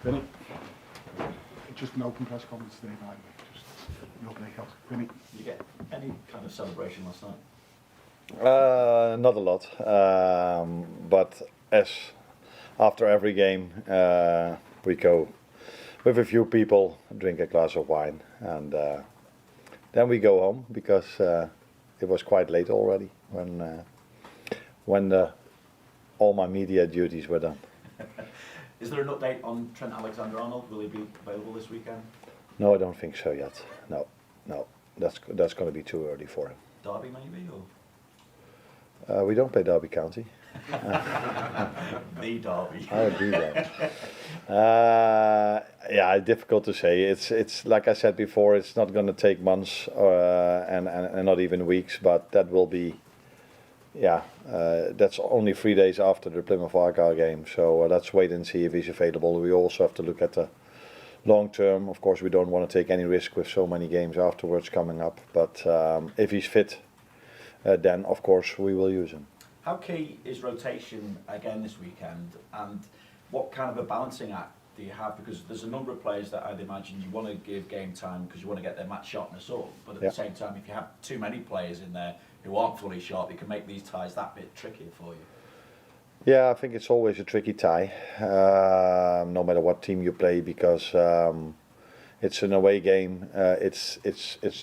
Vinny. Just an open press conference today, by the way. Just your breakout. Vinny. Did you get any kind of celebration last night? Not a lot, but as after every game we go with a few people, drink a glass of wine, and then we go home because it was quite late already when all my media duties were done. Is there an update on Trent Alexander-Arnold? Will he be available this weekend? No, I don't think so yet. No, that's going to be too early for him. Derby maybe, or? We don't play Derby County. The Derby. Oh, the Derby. Yeah, difficult to say. It's like I said before. It's not going to take months and not even weeks, but that will be. Yeah, that's only 3 days after the Plymouth FA Cup game. So let's wait and see if he's available. We also have to look at the long term. Of course, we don't want to take any risk with so many games afterwards coming up. But if he's fit, then of course we will use him. How key is rotation again this weekend, and what kind of a balancing act do you have? Because there's a number of players that I'd imagine you want to give game time because you want to get their match sharpness up, but at the same time, if you have too many players in there who aren't fully sharp, it can make these ties that bit trickier for you. Yeah, I think it's always a tricky tie, no matter what team you play, because it's an away game. It's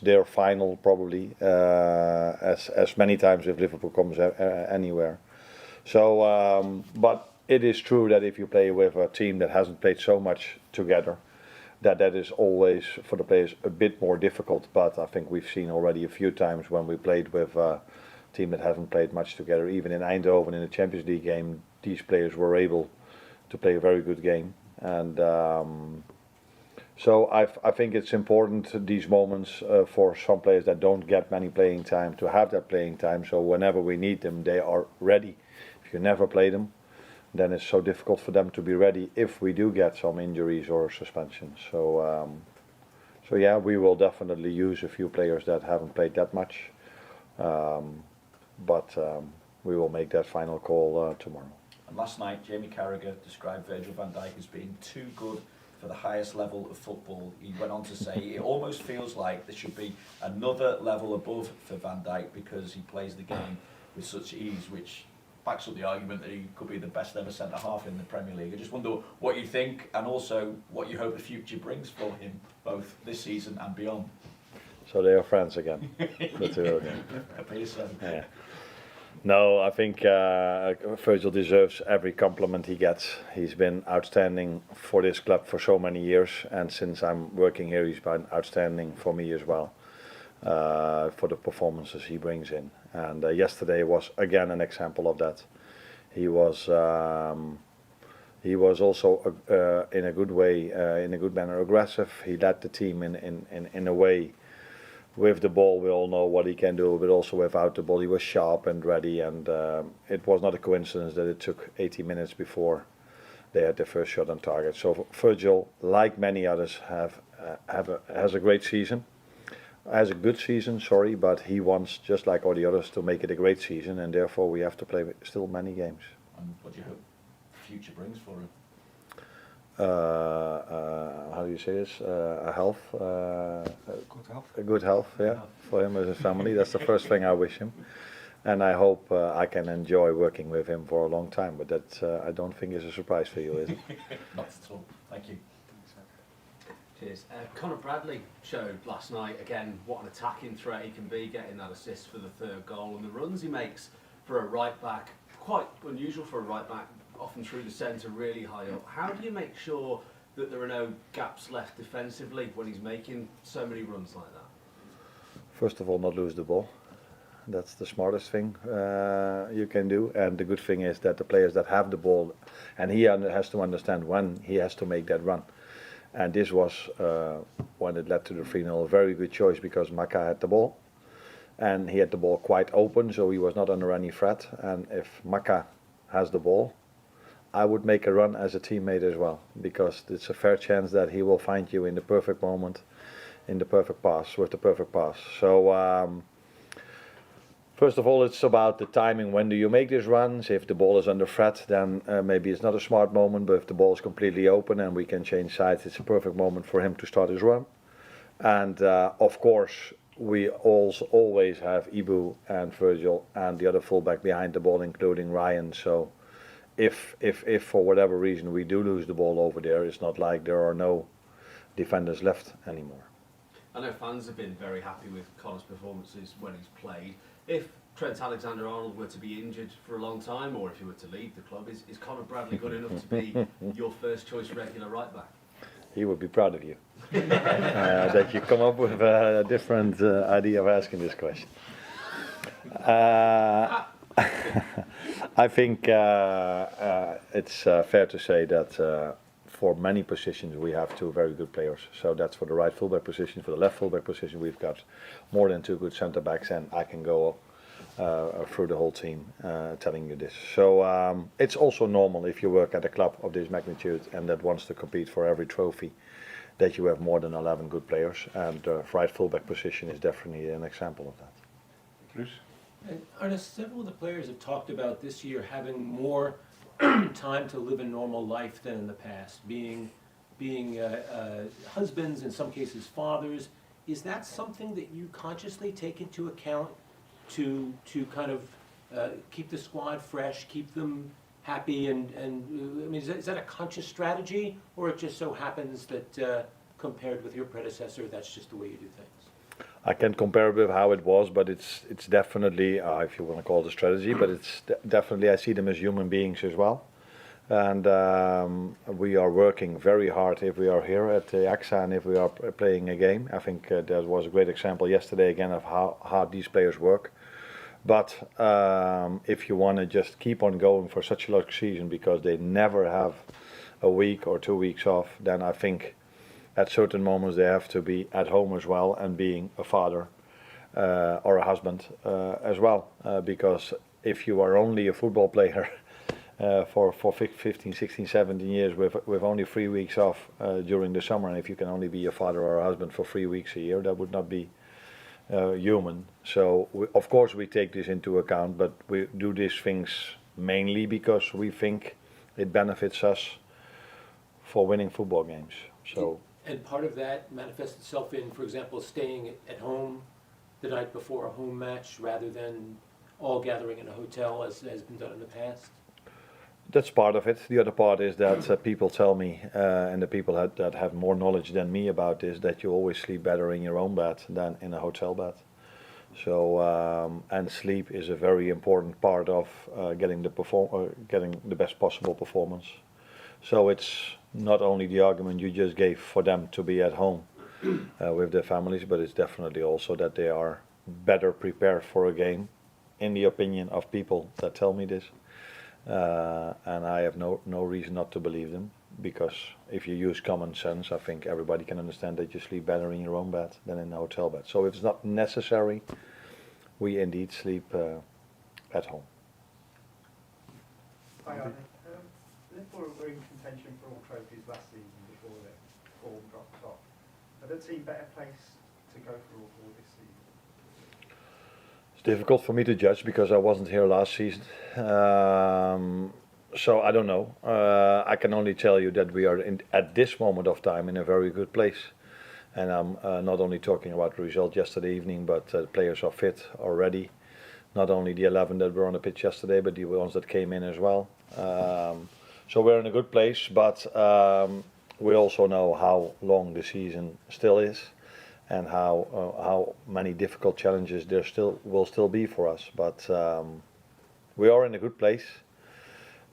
their final probably, as many times if Liverpool comes anywhere. So, but it is true that if you play with a team that hasn't played so much together, that is always for the players a bit more difficult. But I think we've seen already a few times when we played with a team that hasn't played much together. Even in Eindhoven in the Champions League game, these players were able to play a very good game. And so I think it's important these moments for some players that don't get many playing time to have that playing time. So whenever we need them, they are ready. If you never play them, then it's so difficult for them to be ready if we do get some injuries or suspensions. So, so yeah, we will definitely use a few players that haven't played that much, but we will make that final call tomorrow. And last night, Jamie Carragher described Virgil van Dijk as being too good for the highest level of football. He went on to say it almost feels like there should be another level above for Van Dijk because he plays the game with such ease, which backs up the argument that he could be the best ever centre-half in the Premier League. I just wonder what you think and also what you hope the future brings for him, both this season and beyond. So they are friends again, the two of them. Appears so. Yeah. No, I think Virgil deserves every compliment he gets. He's been outstanding for this club for so many years, and since I'm working here, he's been outstanding for me as well, for the performances he brings in. And yesterday was again an example of that. He was also in a good way, in a good manner, aggressive. He led the team in a way. With the ball, we all know what he can do, but also without the ball, he was sharp and ready. And it was not a coincidence that it took 80 minutes before they had their first shot on target. So Virgil, like many others, has a great season. Has a good season, sorry, but he wants, just like all the others, to make it a great season, and therefore we have to play still many games. And what do you hope the future brings for him? How do you say this? A health, Good health. a good health, yeah, for him and his family. That's the first thing I wish him, and I hope I can enjoy working with him for a long time. But that I don't think is a surprise for you, is it? Not at all. Thank you. Cheers. Conor Bradley showed last night again what an attacking threat he can be, getting that assist for the third goal, and the runs he makes for a right back, quite unusual for a right back, often through the centre, really high up. How do you make sure that there are no gaps left defensively when he's making so many runs like that? First of all, not lose the ball. That's the smartest thing you can do. And the good thing is that the players that have the ball, and he has to understand when he has to make that run. And this was, when it led to the 3-0, a very good choice because Maka had the ball. And he had the ball quite open, so he was not under any threat. And if Maka has the ball, I would make a run as a teammate as well, because it's a fair chance that he will find you in the perfect moment, in the perfect pass, with the perfect pass. So First of all, it's about the timing. When do you make these runs? If the ball is under threat, then maybe it's not a smart moment. But if the ball is completely open and we can change sides, it's a perfect moment for him to start his run. And of course, we also always have Ibu and Virgil and the other fullback behind the ball, including Ryan. So if for whatever reason we do lose the ball over there, it's not like there are no defenders left anymore. I know fans have been very happy with Connor's performances when he's played. If Trent Alexander-Arnold were to be injured for a long time, or if he were to leave the club, is Connor Bradley good enough to be your first choice regular right back? He would be proud of you that you come up with a different idea of asking this question. I think it's fair to say that for many positions we have two very good players. So that's for the right fullback position. For the left fullback position we've got more than two good centre backs, and I can go through the whole team telling you this. So it's also normal if you work at a club of this magnitude and that wants to compete for every trophy, that you have more than 11 good players, and the right fullback position is definitely an example of that. Bruce? And Arne, several of the players have talked about this year having more time to live a normal life than in the past, being husbands, in some cases fathers. Is that something that you consciously take into account to kind of keep the squad fresh, keep them happy, and I mean, is that a conscious strategy, or it just so happens that compared with your predecessor, that's just the way you do things? I can compare it with how it was, but it's definitely, if you want to call it a strategy, but it's definitely, I see them as human beings as well. And we are working very hard if we are here at the AXA and if we are playing a game. I think there was a great example yesterday again of how hard these players work. But if you want to just keep on going for such a long season because they never have a week or 2 weeks off, then I think at certain moments they have to be at home as well and being a father or a husband as well. Because if you are only a football player for 15, 16, 17 years with only 3 weeks off during the summer, and if you can only be a father or a husband for 3 weeks a year, that would not be human. So of course we take this into account, but we do these things mainly because we think it benefits us for winning football games. So. And part of that manifests itself in, for example, staying at home the night before a home match rather than all gathering in a hotel as has been done in the past? That's part of it. The other part is that people tell me, and the people that have more knowledge than me about this, that you always sleep better in your own bed than in a hotel bed. So, and sleep is a very important part of getting the best possible performance. So it's not only the argument you just gave for them to be at home with their families, but it's definitely also that they are better prepared for a game, in the opinion of people that tell me this. And I have no reason not to believe them, because if you use common sense, I think everybody can understand that you sleep better in your own bed than in a hotel bed. So if it's not necessary, we indeed sleep at home. Hi, Arne. Liverpool were in contention for all trophies last season before the form dropped off. Are the team better placed to go for all four this season? It's difficult for me to judge because I wasn't here last season. So I don't know. I can only tell you that we are at this moment of time in a very good place. And I'm not only talking about the result yesterday evening, but players are fit already. Not only the 11 that were on the pitch yesterday, but the ones that came in as well. So we're in a good place, but we also know how long the season still is, and how many difficult challenges there will still be for us. But we are in a good place.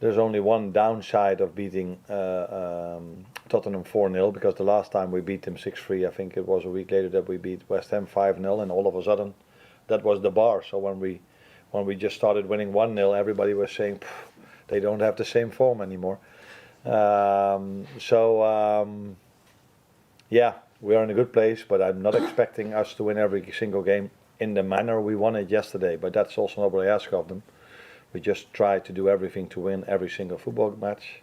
There's only one downside of beating Tottenham 4-0, because the last time we beat them 6-3, I think it was a week later that we beat West Ham 5-0, and all of a sudden that was the bar. So when we just started winning 1-0, everybody was saying they don't have the same form anymore. Yeah, we are in a good place, but I'm not expecting us to win every single game in the manner we won it yesterday. But that's also not what I ask of them. We just try to do everything to win every single football match.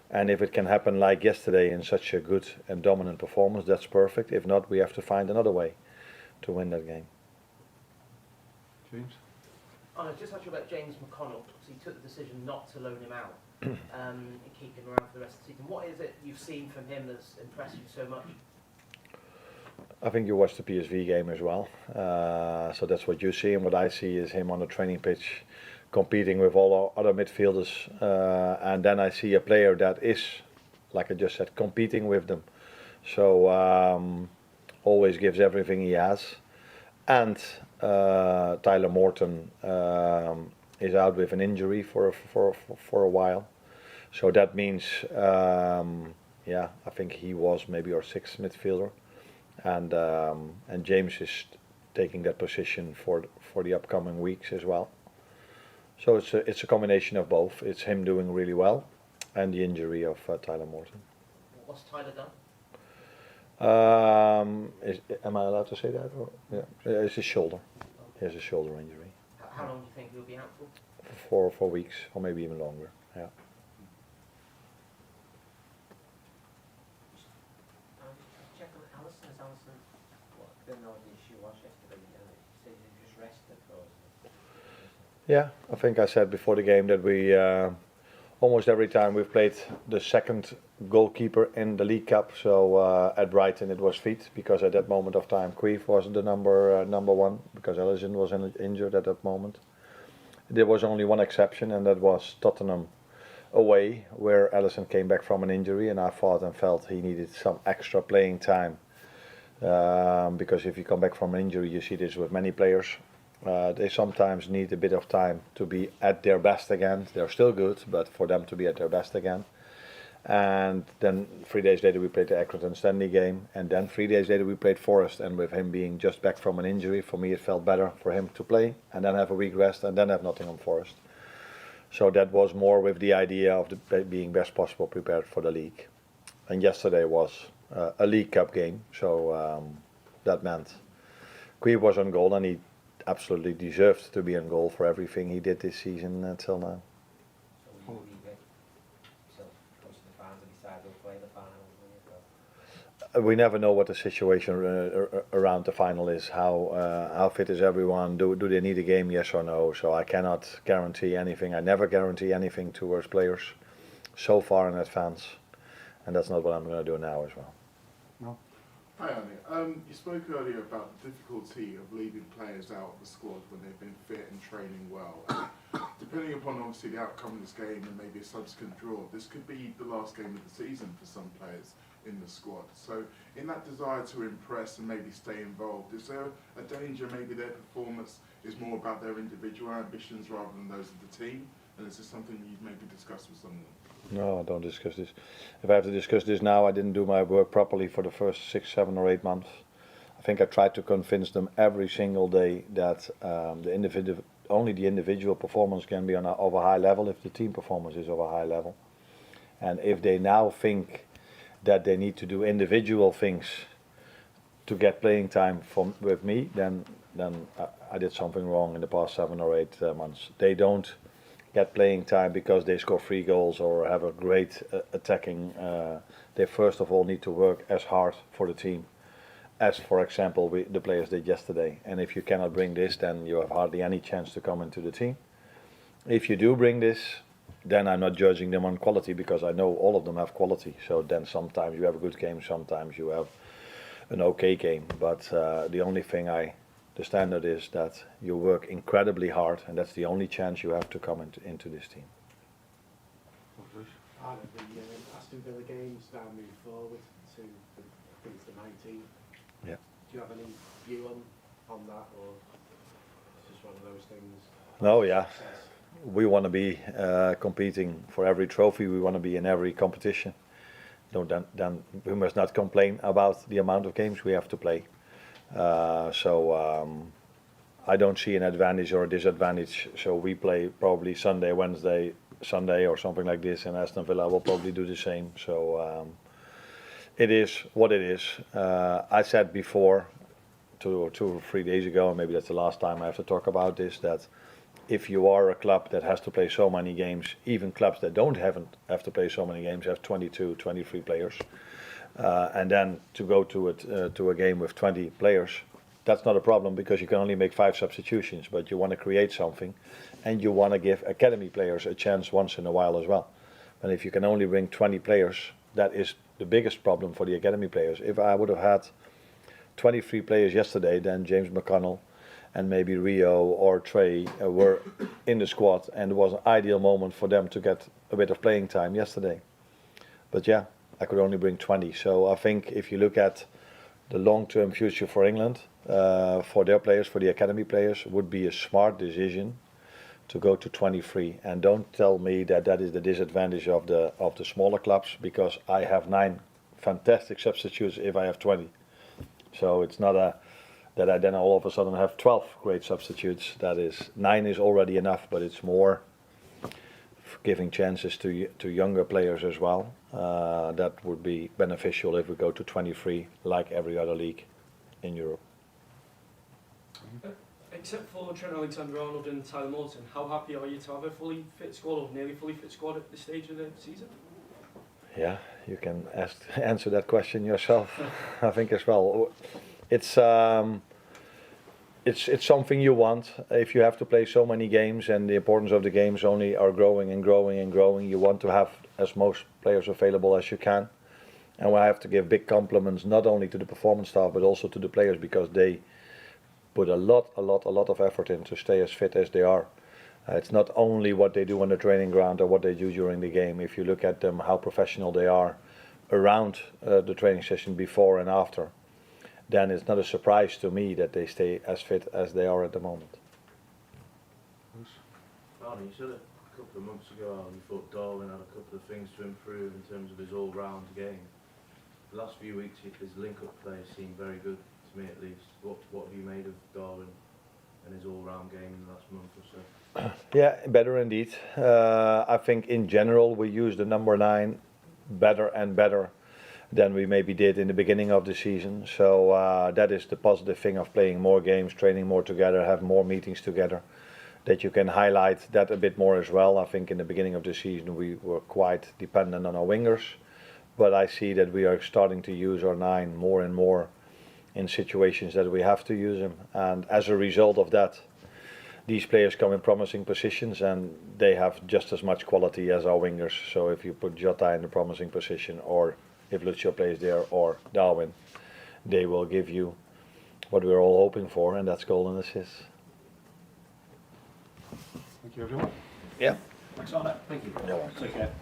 And if it can happen like yesterday in such a good and dominant performance, that's perfect. If not, we have to find another way to win that game. James? I just asked you about James McConnell. So he took the decision not to loan him out and keep him around for the rest of the season. What is it you've seen from him that's impressed you so much? I think you watched the PSV game as well, so that's what you see, and what I see is him on the training pitch competing with all our other midfielders, and then I see a player that is, like I just said, competing with them. So always gives everything he has, and Tyler Morton is out with an injury for a while, so that means yeah, I think he was maybe our sixth midfielder. And James is taking that position for the upcoming weeks as well. So it's a combination of both. It's him doing really well, and the injury of Tyler Morton. What's Tyler done? Am I allowed to say that? Or, yeah, it's his shoulder. He has a shoulder injury. How long do you think he'll be out for? For 4 weeks, or maybe even longer. Yeah. Check on Alisson. Has Alisson been on the issue was yesterday? Said he just rested or? Yeah, I think I said before the game that we almost every time we've played the second goalkeeper in the League Cup. So at Brighton it was Feet, because at that moment of time Queef was the number one, because Alisson was injured at that moment. There was only one exception, and that was Tottenham away, where Alisson came back from an injury, and I thought and felt he needed some extra playing time, because if you come back from an injury, you see this with many players, they sometimes need a bit of time to be at their best again. They're still good, but for them to be at their best again. And then 3 days later we played the Accrington Stanley game, and then 3 days later we played Forest, and with him being just back from an injury, for me it felt better for him to play and then have a week rest and then have Nottingham Forest. So that was more with the idea of being best possible prepared for the league. And yesterday was a League Cup game, so that meant Queef was on goal, and he absolutely deserved to be on goal for everything he did this season until now. So will you leave it till close to the final to decide who'll play the final? We never know what the situation around the final is. How fit is everyone? Do they need a game? Yes or no? So I cannot guarantee anything. I never guarantee anything towards players so far in advance, and that's not what I'm going to do now as well. No. Hi Arne, you spoke earlier about the difficulty of leaving players out of the squad when they've been fit and training well. Depending upon obviously the outcome of this game and maybe a subsequent draw, this could be the last game of the season for some players in the squad. So in that desire to impress and maybe stay involved, is there a danger maybe their performance is more about their individual ambitions rather than those of the team? And is this something you've maybe discussed with someone? No, I don't discuss this. If I have to discuss this now, I didn't do my work properly for the first 6, 7 or 8 months. I think I tried to convince them every single day that only the individual performance can be of a high level if the team performance is of a high level. And if they now think that they need to do individual things to get playing time with me, then I did something wrong in the past 7 or 8 months. They don't get playing time because they score 3 goals or have a great attacking. They first of all need to work as hard for the team as, for example, the players did yesterday. And if you cannot bring this, then you have hardly any chance to come into the team. If you do bring this, then I'm not judging them on quality, because I know all of them have quality. So then sometimes you have a good game, sometimes you have an okay game. But the only thing the standard is that you work incredibly hard, and that's the only chance you have to come into this team. Arne, the Aston Villa game's now moved forward to, I think it's the 19th. Yeah. Do you have any view on that, or it's just one of those things? No, yeah. We want to be competing for every trophy. We want to be in every competition. Then we must not complain about the amount of games we have to play. So I don't see an advantage or a disadvantage. So we play probably Sunday, Wednesday, Sunday or something like this, and Aston Villa will probably do the same. So it is what it is. I said before, 2 or 3 days ago, and maybe that's the last time I have to talk about this, that if you are a club that has to play so many games, even clubs that don't have to play so many games have 22, 23 players, and then to go to a game with 20 players, that's not a problem because you can only make 5 substitutions, but you want to create something, and you want to give academy players a chance once in a while as well. And if you can only bring 20 players, that is the biggest problem for the academy players. If I would have had 23 players yesterday, then James McConnell and maybe Rio or Trey were in the squad, and it was an ideal moment for them to get a bit of playing time yesterday. But yeah, I could only bring 20. So I think if you look at the long-term future for England, for their players, for the academy players, would be a smart decision to go to 23. And don't tell me that that is the disadvantage of the smaller clubs, because I have 9 fantastic substitutes if I have 20. So it's not that I then all of a sudden have 12 great substitutes. That is, 9 is already enough, but it's more giving chances to younger players as well. That would be beneficial if we go to 23, like every other league in Europe. Except for Trent Alexander-Arnold and Tyler Morton, how happy are you to have a fully fit squad, or nearly fully fit squad at this stage of the season? Yeah, you can answer that question yourself, I think as well. It's something you want. If you have to play so many games and the importance of the games only are growing and growing and growing, you want to have as most players available as you can. And I have to give big compliments not only to the performance staff but also to the players, because they put a lot of effort in to stay as fit as they are. It's not only what they do on the training ground or what they do during the game. If you look at them, how professional they are around the training session before and after, then it's not a surprise to me that they stay as fit as they are at the moment. Arne, you said a couple of months ago how you thought Darwin had a couple of things to improve in terms of his all-round game. The last few weeks his link-up play seemed very good, to me at least. What have you made of Darwin and his all-round game in the last month or so? Yeah, better indeed. I think in general we use the number 9 better and better than we maybe did in the beginning of the season. So that is the positive thing of playing more games, training more together, have more meetings together, that you can highlight that a bit more as well. I think in the beginning of the season we were quite dependent on our wingers, but I see that we are starting to use our 9 more and more in situations that we have to use them, and as a result of that, these players come in promising positions and they have just as much quality as our wingers. So if you put Jota in a promising position, or if Lucio plays there, or Darwin, they will give you what we're all hoping for, and that's goal and assists. Thank you, everyone. Yeah. Thanks, Arne. Thank you. Yeah. Take care.